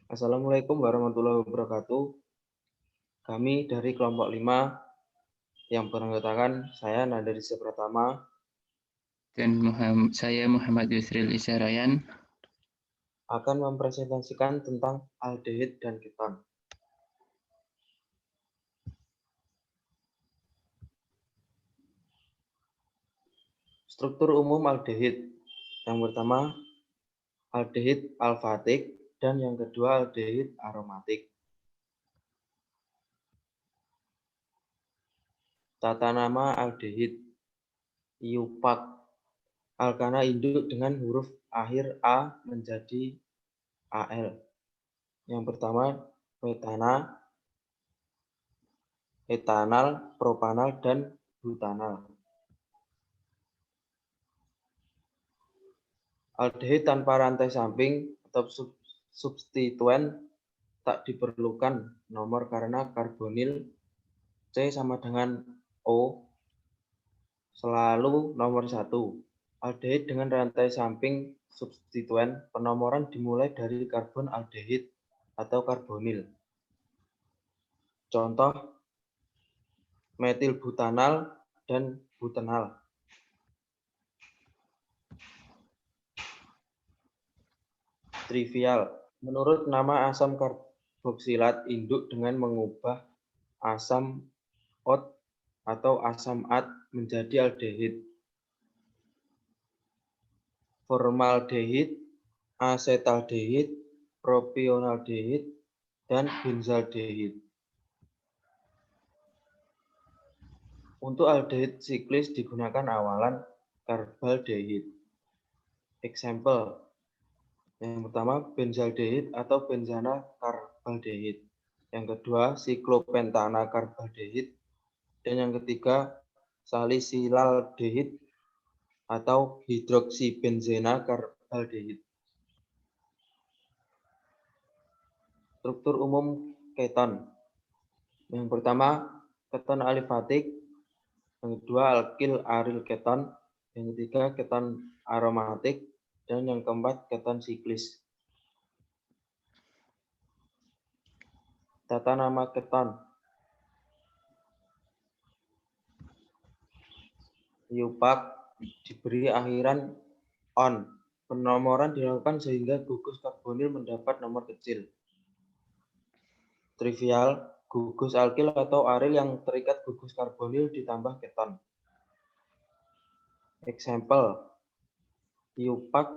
Assalamualaikum warahmatullahi wabarakatuh. Kami dari kelompok 5 yang beranggotakan saya Nanda Rizky Pratama Dan saya Muhammad Yusril Isyarayan akan mempresentasikan tentang aldehid dan keton. Struktur umum aldehid. Yang pertama, aldehid alfatik dan yang kedua aldehid aromatik. Tata nama aldehid. IUPAC. Alkana induk dengan huruf akhir A menjadi AL. Yang pertama, metana, etanal, propanal, dan butanal. Aldehid tanpa rantai samping atau substituen tak diperlukan nomor karena karbonil C sama dengan O selalu nomor 1. Aldehid dengan rantai samping substituen penomoran dimulai dari karbon aldehid atau karbonil. Contoh metilbutanal dan butanal. Trivial. Menurut nama asam karboksilat induk dengan mengubah asam ot atau asam at menjadi aldehid. Formaldehid, asetaldehid, propionaldehid, dan benzaldehid. Untuk aldehid siklis digunakan awalan karbaldehid. Example. Yang pertama benzaldehid atau benzana karbaldehid. Yang kedua siklopentana karbaldehid. Dan yang ketiga salisilaldehid atau hidroksibenzena karbaldehid. Struktur umum keton. Yang pertama keton alifatik, yang kedua alkil aril keton, yang ketiga keton aromatik, dan yang keempat keton siklis. Tata nama keton. IUPAC diberi akhiran on. Penomoran dilakukan sehingga gugus karbonil mendapat nomor kecil. Trivial, gugus alkil atau aril yang terikat gugus karbonil ditambah keton. Example, IUPAC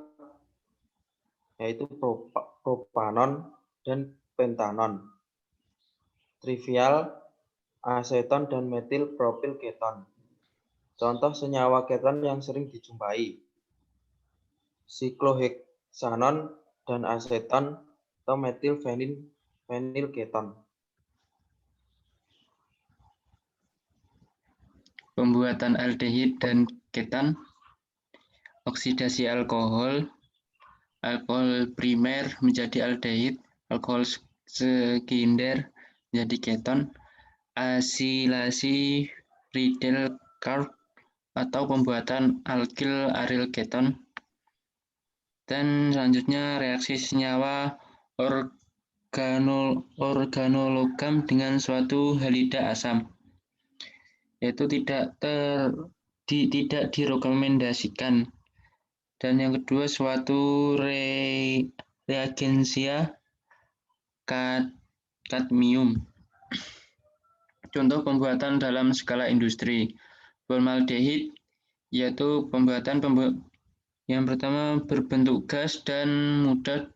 yaitu propanon dan pentanon. Trivial, aseton dan metil propil keton. Contoh senyawa keton yang sering dijumpai. Sikloheksanon dan aseton atau metil fenil keton. pembuatan aldehid dan keton, oksidasi alkohol primer menjadi aldehid, alkohol sekunder menjadi keton, asilasi Friedel-Crafts atau pembuatan alkil aril keton, dan selanjutnya reaksi senyawa organologam dengan suatu halida asam, yaitu tidak direkomendasikan. Dan yang kedua suatu reagensia kadmium. Contoh pembuatan dalam skala industri. Formaldehid yaitu pembuatan yang pertama berbentuk gas dan mudah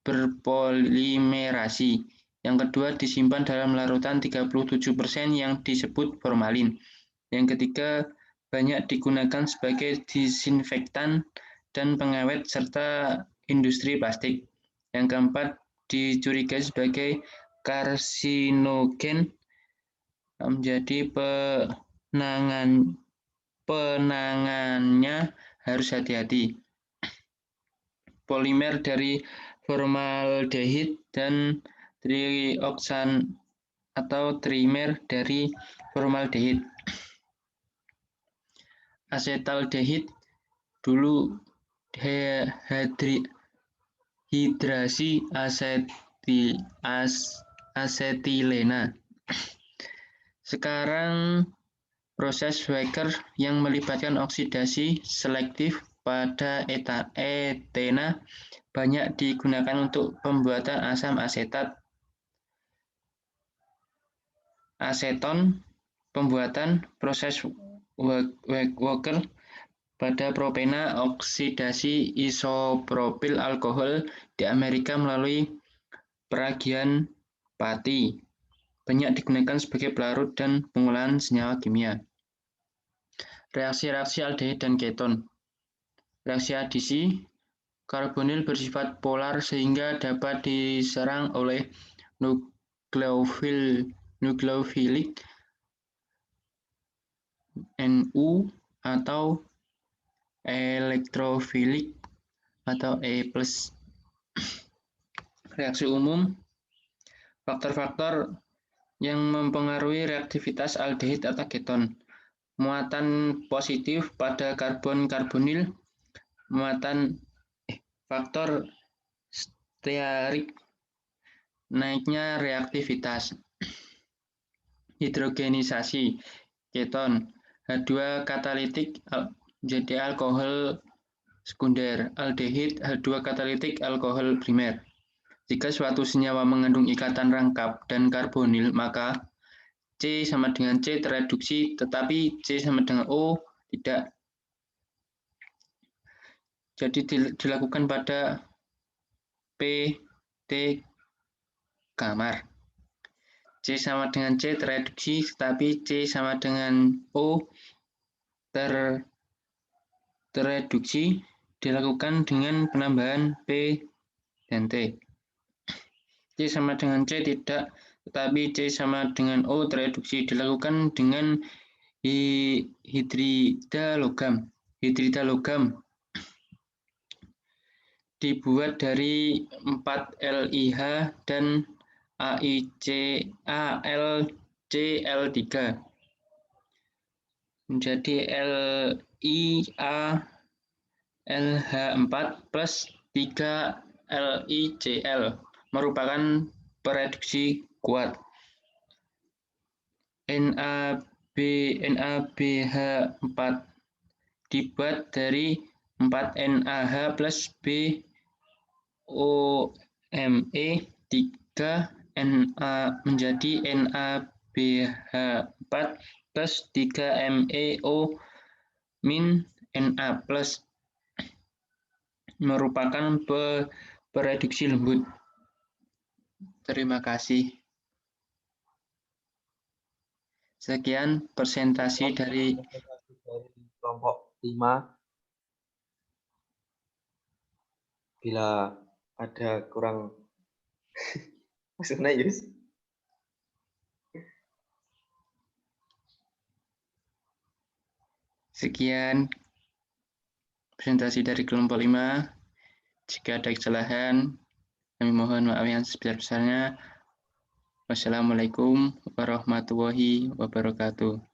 berpolimerasi. Yang kedua disimpan dalam larutan 37% yang disebut formalin. Yang ketiga banyak digunakan sebagai disinfektan dan pengawet serta industri plastik. Yang keempat dicurigai sebagai karsinogen, menjadi penangannya harus hati-hati. Polimer dari formaldehid dan trioksan atau trimer dari formaldehid. Asetaldehid dulu hidrasi asetilena. Sekarang proses Wacker yang melibatkan oksidasi selektif pada etena banyak digunakan untuk pembuatan asam asetat, aseton, pembuatan proses Wacker pada propena, oksidasi isopropil alkohol di Amerika melalui peragian pati. Banyak digunakan sebagai pelarut dan pengolahan senyawa kimia. Reaksi-reaksi aldehid dan keton. Reaksi adisi, karbonil bersifat polar sehingga dapat diserang oleh nukleofilik Nu atau elektrofilik atau E+. Reaksi umum, faktor-faktor yang mempengaruhi reaktivitas aldehid atau keton. Muatan positif pada karbon-karbonil, faktor stearik, naiknya reaktivitas. Hidrogenisasi keton, H2 katalitik jadi alkohol sekunder, aldehid H2 katalitik alkohol primer. Jika suatu senyawa mengandung ikatan rangkap dan karbonil, maka C sama dengan C tereduksi, tetapi C sama dengan O tidak. Jadi dilakukan pada PT kamar. C sama dengan C tereduksi, tetapi C sama dengan O tereduksi dilakukan dengan penambahan P dan T. C sama dengan C tidak, tetapi C sama dengan O tereduksi dilakukan dengan hidrida logam. Hidrida logam dibuat dari 4 LiH dan AlCl3 menjadi LiAlH4 plus 3 LiCl merupakan pereduksi kuat. NaBH4 dibuat dari 4 NaH plus BOMe 3 Na menjadi NaBH4 plus 3 MEO min Na plus merupakan pereduksi lembut. Terima kasih. Sekian presentasi dari kelompok 5. Bila ada kurang maksudnya Yus. Sekian presentasi dari kelompok 5. Jika ada kesalahan, kami mohon maaf yang sebesar-besarnya. Wassalamualaikum warahmatullahi wabarakatuh.